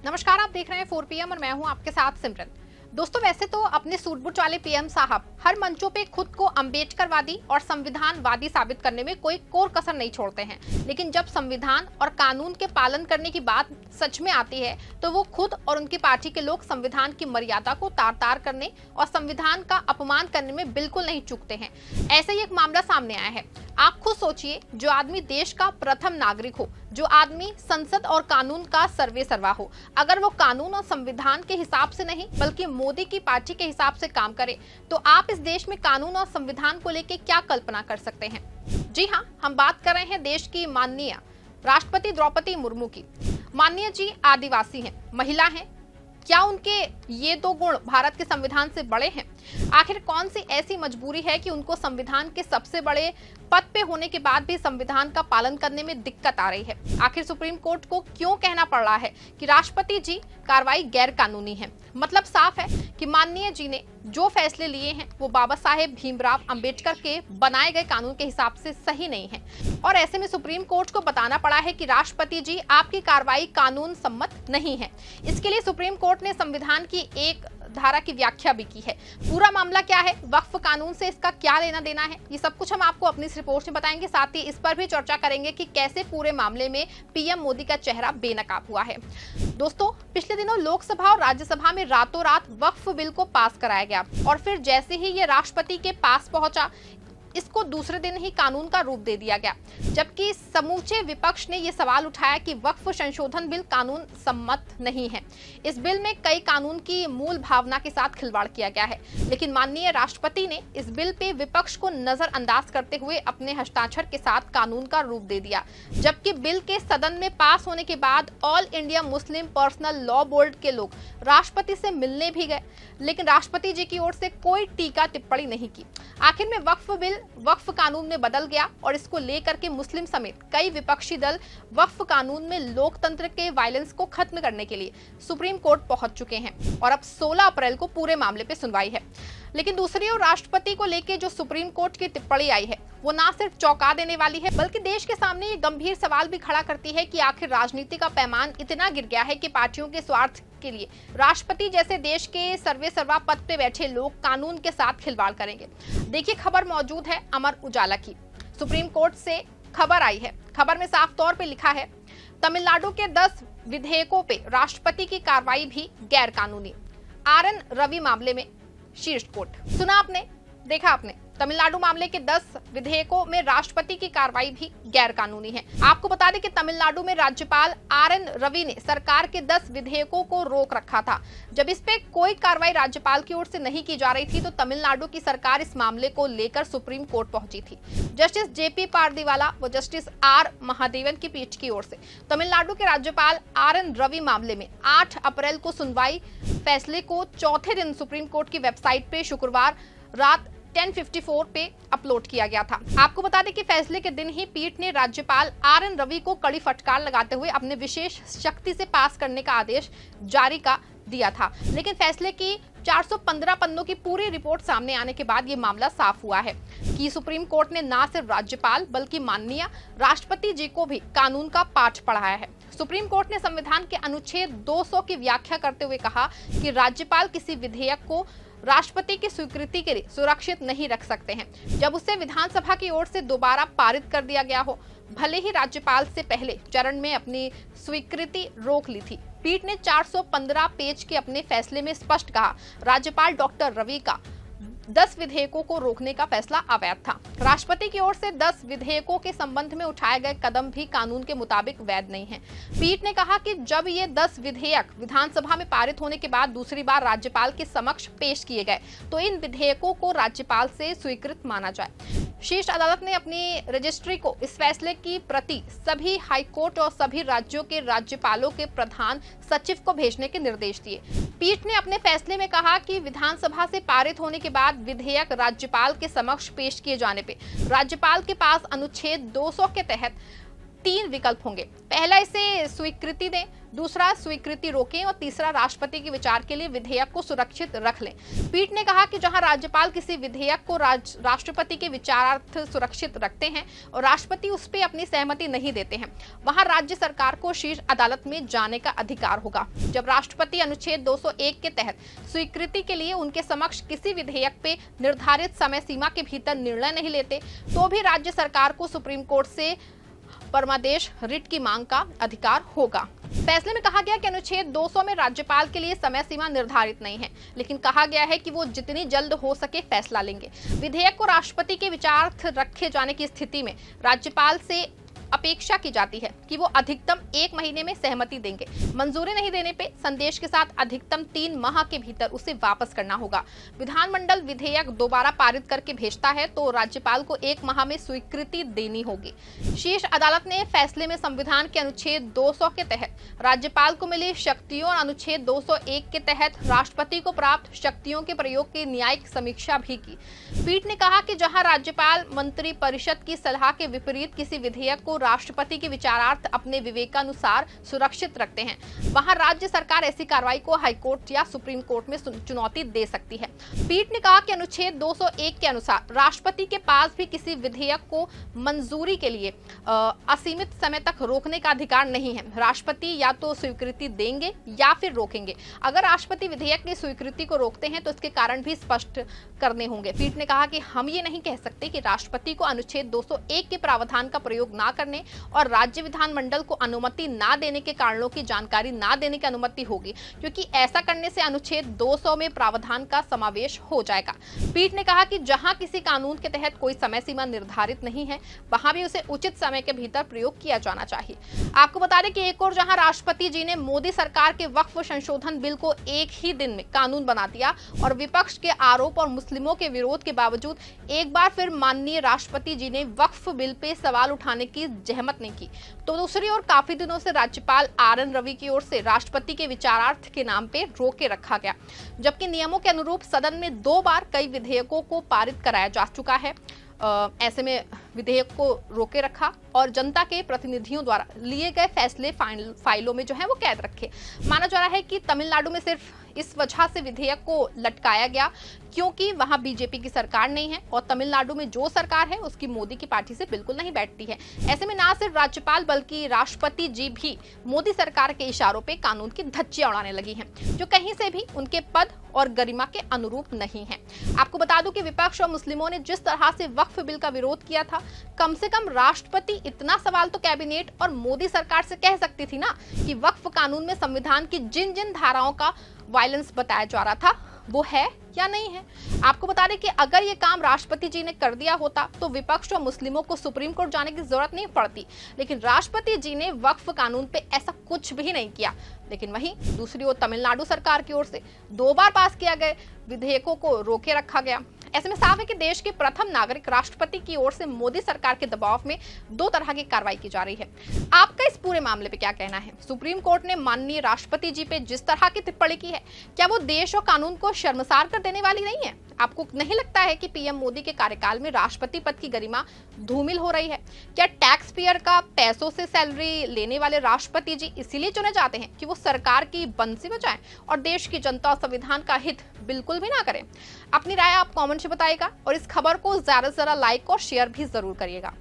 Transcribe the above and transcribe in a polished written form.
नमस्कार, आप देख रहे हैं 4 PM और मैं हूं आपके साथ सिमरन। दोस्तों, वैसे तो अपने सूट-बूट वाले पीएम साहब हर मंचों पे खुद को अम्बेडकरवादी और संविधानवादी साबित करने में कोई कोर कसर नहीं छोड़ते हैं, लेकिन जब संविधान और कानून के पालन करने की बात सच में आती है तो वो खुद और उनकी पार्टी के लोग संविधान की मर्यादा को तार-तार करने और संविधान का अपमान करने में बिल्कुल नहीं चूकते हैं। ऐसे ही एक मामला सामने आया है। आप खुद सोचिए, जो आदमी देश का प्रथम नागरिक हो, जो आदमी संसद और कानून का सर्वेसर्वा हो, अगर वो कानून और संविधान के हिसाब से नहीं बल्कि मोदी की पार्टी के हिसाब से काम करे, तो आप इस देश में कानून और संविधान को लेकर क्या कल्पना कर सकते हैं? जी हाँ, हम बात कर रहे हैं देश की माननीय राष्ट्रपति द्रौपदी मुर्मू की। माननीय जी आदिवासी हैं, महिला हैं। क्या उनके ये दो गुण भारत के संविधान से बड़े हैं? आखिर कौन सी ऐसी मजबूरी है कि उनको संविधान के सबसे बड़े पद पे होने के बाद भी संविधान का पालन करने में दिक्कत आ रही है? आखिर सुप्रीम कोर्ट को क्यों कहना पड़ रहा है कि राष्ट्रपति जी कार्रवाई गैर कानूनी है? मतलब साफ है कि माननीय जी ने जो फैसले लिए हैं वो बाबा साहेब भीमराव अंबेडकर के बनाए गए कानून के हिसाब से सही नहीं है, और ऐसे में सुप्रीम कोर्ट को बताना पड़ा है कि राष्ट्रपति जी आपकी कार्रवाई कानून सम्मत नहीं है। इसके लिए सुप्रीम कोर्ट ने संविधान की एक धारा की व्याख्या भी की है। पूरा मामला क्या है, वक्फ कानून से इसका क्या लेना देना है, ये सब कुछ हम आपको अपनी इस रिपोर्ट में बताएंगे। साथ ही इस पर भी चर्चा करेंगे कि कैसे पूरे मामले में पीएम मोदी का चेहरा बेनकाब हुआ है। दोस्तों, पिछले दिनों लोकसभा और राज्यसभा में रातों रात वक्फ बिल को पास कराया गया और फिर जैसे ही ये राष्ट्रपति के पास पहुंचा, इसको दूसरे दिन ही कानून का रूप दे दिया गया, जबकि समूचे विपक्ष ने यह सवाल उठाया कि वक्फ संशोधन बिल कानून सम्मत नहीं है। इस बिल में कई कानून की मूल भावना के साथ खिलवाड़ किया गया है, लेकिन माननीय राष्ट्रपति ने इस बिल पे विपक्ष को नजरअंदाज करते हुए अपने हस्ताक्षर के साथ कानून का रूप दे दिया। जबकि बिल के सदन में पास होने के बाद all India Muslim personal law board के लोग राष्ट्रपति से मिलने भी गए, लेकिन राष्ट्रपति जी की ओर से कोई टीका टिप्पणी नहीं की। आखिर में वक्फ बिल वक्फ कानून में बदल गया और इसको लेकर के मुस्लिम समेत कई विपक्षी दल वक्फ कानून में लोकतंत्र के वायलेंस को खत्म करने के लिए सुप्रीम कोर्ट पहुंच चुके हैं और अब 16 अप्रैल को पूरे मामले पे सुनवाई है। लेकिन दूसरी ओर राष्ट्रपति को लेकर जो सुप्रीम कोर्ट की टिप्पणी आई है वो ना सिर्फ चौंका देने वाली है, बल्कि देश के सामने ये गंभीर सवाल भी खड़ा करती है कि आखिर राजनीति का पैमान इतना गिर गया है कि पार्टियों के स्वार्थ के लिए राष्ट्रपति जैसे देश के सर्वेसर्वा पद पे बैठे लोग कानून के साथ खिलवाड़ करेंगे। देखिए, खबर मौजूद है अमर उजाला की। सुप्रीम कोर्ट से खबर आई है। खबर में साफ तौर पे लिखा है, तमिलनाडु के 10 विधेयकों पे राष्ट्रपति की कार्रवाई भी गैर कानूनी। RN रवि मामले में शीर्ष कोर्ट। सुना आपने, देखा आपने, तमिलनाडु मामले के 10 विधेयकों में राष्ट्रपति की कार्रवाई भी गैर कानूनी है। आपको बता दें कि तमिलनाडु में राज्यपाल RN रवि ने सरकार के 10 विधेयकों को रोक रखा था। जब इस पे कोई कार्रवाई राज्यपाल की ओर से नहीं की जा रही थी तो तमिलनाडु की सरकार इस मामले को लेकर सुप्रीम कोर्ट पहुंची थी। जस्टिस JP पारदीवाला व जस्टिस R महादेवन की पीठ की ओर से तमिलनाडु के राज्यपाल RN रवि मामले में 8 अप्रैल को सुनवाई। फैसले को चौथे दिन सुप्रीम कोर्ट की वेबसाइट पे शुक्रवार रात 10:54 पे अपलोड किया गया था। आपको बता दें कि फैसले के दिन ही पीठ ने राज्यपाल RN रवि को कड़ी फटकार लगाते हुए अपने विशेष शक्ति से पास करने का आदेश जारी कर दिया था। लेकिन फैसले की 415 पन्नों की पूरी रिपोर्ट सामने आने के बाद ये मामला साफ हुआ है कि सुप्रीम कोर्ट ने न सिर्फ राज्यपाल बल्कि माननीय राष्ट्रपति जी को भी कानून का पाठ पढ़ाया है। सुप्रीम कोर्ट ने संविधान के अनुच्छेद 200 की व्याख्या करते हुए कहा कि राज्यपाल किसी विधेयक को राष्ट्रपति की स्वीकृति के लिए सुरक्षित नहीं रख सकते हैं जब उसे विधानसभा की ओर से दोबारा पारित कर दिया गया हो, भले ही राज्यपाल से पहले चरण में अपनी स्वीकृति रोक ली थी। पीठ ने 415 पेज के अपने फैसले में स्पष्ट कहा, राज्यपाल डॉक्टर रवि का 10 विधेयकों को रोकने का फैसला अवैध था। राष्ट्रपति की ओर से 10 विधेयकों के संबंध में उठाए गए कदम भी कानून के मुताबिक वैध नहीं है। पीठ ने कहा कि जब ये 10 विधेयक विधानसभा में पारित होने के बाद दूसरी बार राज्यपाल के समक्ष पेश किए गए तो इन विधेयकों को राज्यपाल से स्वीकृत माना जाए। शीर्ष अदालत ने अपनी रजिस्ट्री को इस फैसले की प्रति सभी हाईकोर्ट और सभी राज्यों के राज्यपालों के प्रधान सचिव को भेजने के निर्देश दिए। पीठ ने अपने फैसले में कहा कि विधानसभा से पारित होने के बाद विधेयक राज्यपाल के समक्ष पेश किए जाने पे राज्यपाल के पास अनुच्छेद 200 के तहत 3 विकल्प होंगे। पहला, इसे स्वीकृति दें, दूसरा स्वीकृति रोकें और तीसरा राष्ट्रपति के विचार के लिए विधेयक को सुरक्षित रख लें। पीठ ने कहा कि जहां राज्यपाल किसी विधेयक को राष्ट्रपति के विचारार्थ सुरक्षित रखते हैं और राष्ट्रपति उस पर अपनी सहमति नहीं देते हैं, वहां राज्य सरकार को शीर्ष अदालत में जाने का अधिकार होगा। जब राष्ट्रपति अनुच्छेद 201 के तहत स्वीकृति के लिए उनके समक्ष किसी विधेयक पे निर्धारित समय सीमा के भीतर निर्णय नहीं लेते, तो भी राज्य सरकार को सुप्रीम कोर्ट से परमादेश रिट की मांग का अधिकार होगा। फैसले में कहा गया कि अनुच्छेद 200 में राज्यपाल के लिए समय सीमा निर्धारित नहीं है, लेकिन कहा गया है कि वो जितनी जल्द हो सके फैसला लेंगे। विधेयक को राष्ट्रपति के विचारार्थ रखे जाने की स्थिति में राज्यपाल से अपेक्षा की जाती है कि वो अधिकतम 1 महीने में सहमति देंगे। मंजूरी नहीं देने पे संदेश के साथ अधिकतम 3 माह के भीतर उसे वापस करना होगा। विधानमंडल विधेयक दोबारा पारित करके भेजता है तो राज्यपाल को 1 माह में स्वीकृति देनी होगी। शीर्ष अदालत ने फैसले में संविधान के अनुच्छेद 200 के तहत राज्यपाल को मिली शक्तियों और अनुच्छेद 201 के तहत राष्ट्रपति को प्राप्त शक्तियों के प्रयोग की न्यायिक समीक्षा भी की। पीठ ने कहा कि जहां राज्यपाल मंत्रिपरिषद की सलाह के विपरीत किसी विधेयक को राष्ट्रपति के विचारार्थ अपने विवेकानुसार सुरक्षित रखते हैं, वहां राज्य सरकार ऐसी कार्रवाई को हाईकोर्ट या सुप्रीम कोर्ट में चुनौती दे सकती है। पीठ ने कहा कि अनुच्छेद 201 के अनुसार राष्ट्रपति के पास भी किसी विधेयक को मंजूरी के लिए असीमित समय तक रोकने का अधिकार नहीं है। राष्ट्रपति या तो स्वीकृति देंगे या फिर रोकेंगे। अगर राष्ट्रपति विधेयक की स्वीकृति को रोकते हैं तो इसके कारण भी स्पष्ट करने होंगे। पीठ ने कहा कि हम ये नहीं कह सकते कि राष्ट्रपति को अनुच्छेद 201 के प्रावधान का प्रयोग ना करने और राज्य विधानमंडल को अनुमति ना देने के कारणों की जानकारी ना देने की अनुमति होगी, क्योंकि ऐसा करने से अनुच्छेद 200 में प्रावधान का समावेश हो जाएगा। पीठ ने कहा कि जहां किसी कानून के तहत कोई समय सीमा निर्धारित नहीं है, वहां भी उसे उचित समय के भीतर प्रयोग किया जाना चाहिए। आपको बता दें कि एक और जहां राष्ट्रपति जी ने मोदी सरकार के वक्फ संशोधन बिल को एक ही दिन में कानून बना दिया और विपक्ष के आरोप और मुस्लिमों के विरोध के बावजूद एक बार फिर माननीय राष्ट्रपति जी ने वक्फ बिल पे सवाल उठाने की जहमत नहीं की, तो दूसरी ओर काफी दिनों से राज्यपाल RN रवि की ओर से राष्ट्रपति के विचारार्थ के नाम पे रोके रखा गया, जबकि नियमों के अनुरूप सदन में 2 बार कई विधेयकों को पारित कराया जा चुका है। ऐसे में विधेयक को रोके रखा और जनता के प्रतिनिधियों द्वारा लिए गए फैसले फाइलों में जो है वो कैद रखे। माना जा रहा है कि तमिलनाडु में सिर्फ इस वजह से विधेयक को लटकाया गया क्योंकि वहां बीजेपी की सरकार नहीं है और तमिलनाडु में जो सरकार है उसकी मोदी की पार्टी से बिल्कुल नहीं बैठती है। ऐसे में ना सिर्फ राज्यपाल बल्कि राष्ट्रपति जी भी मोदी सरकार के इशारों पे कानून की धज्जियां उड़ाने लगी हैं, जो कहीं से भी उनके पद और गरिमा के अनुरूप नहीं है। आपको बता दूं कि विपक्ष और मुस्लिमों ने जिस तरह से वक्फ बिल का विरोध किया था, कम से कम राष्ट्रपति इतना सवाल तो कैबिनेट और मोदी सरकार से कह सकती थी ना कि वक्फ कानून में संविधान की जिन जिन धाराओं का वायलेंस बताया जा रहा था वो है या नहीं है। आपको बता दें कि अगर ये काम राष्ट्रपति जी ने कर दिया होता तो विपक्ष और मुस्लिमों को सुप्रीम कोर्ट जाने की जरूरत नहीं पड़ती, लेकिन राष्ट्रपति जी ने वक्फ कानून पे ऐसा कुछ भी नहीं किया। लेकिन वहीं दूसरी ओर तमिलनाडु सरकार की ओर से 2 बार पास किया गए विधेयकों को रोके रखा गया। ऐसे में साफ है कि देश के प्रथम नागरिक राष्ट्रपति की ओर से मोदी सरकार के दबाव में 2 तरह की कार्रवाई की जा रही है। आपका इस पूरे मामले पे क्या कहना है? सुप्रीम कोर्ट ने माननीय राष्ट्रपति जी पे जिस तरह की टिप्पणी की है, क्या वो देश और कानून को शर्मसार कर देने वाली नहीं है? आपको नहीं लगता है कि पीएम मोदी के कार्यकाल में राष्ट्रपति पद की गरिमा धूमिल हो रही है? क्या टैक्स पेयर का पैसों से सैलरी लेने वाले राष्ट्रपति जी इसीलिए चुने जाते हैं कि वो सरकार की बंसी बजाएं और देश की जनता और संविधान का हित बिल्कुल भी ना करें? अपनी राय आप कमेंट में बताइएगा और इस खबर को ज्यादा से ज्यादा लाइक और शेयर भी जरूर करिएगा।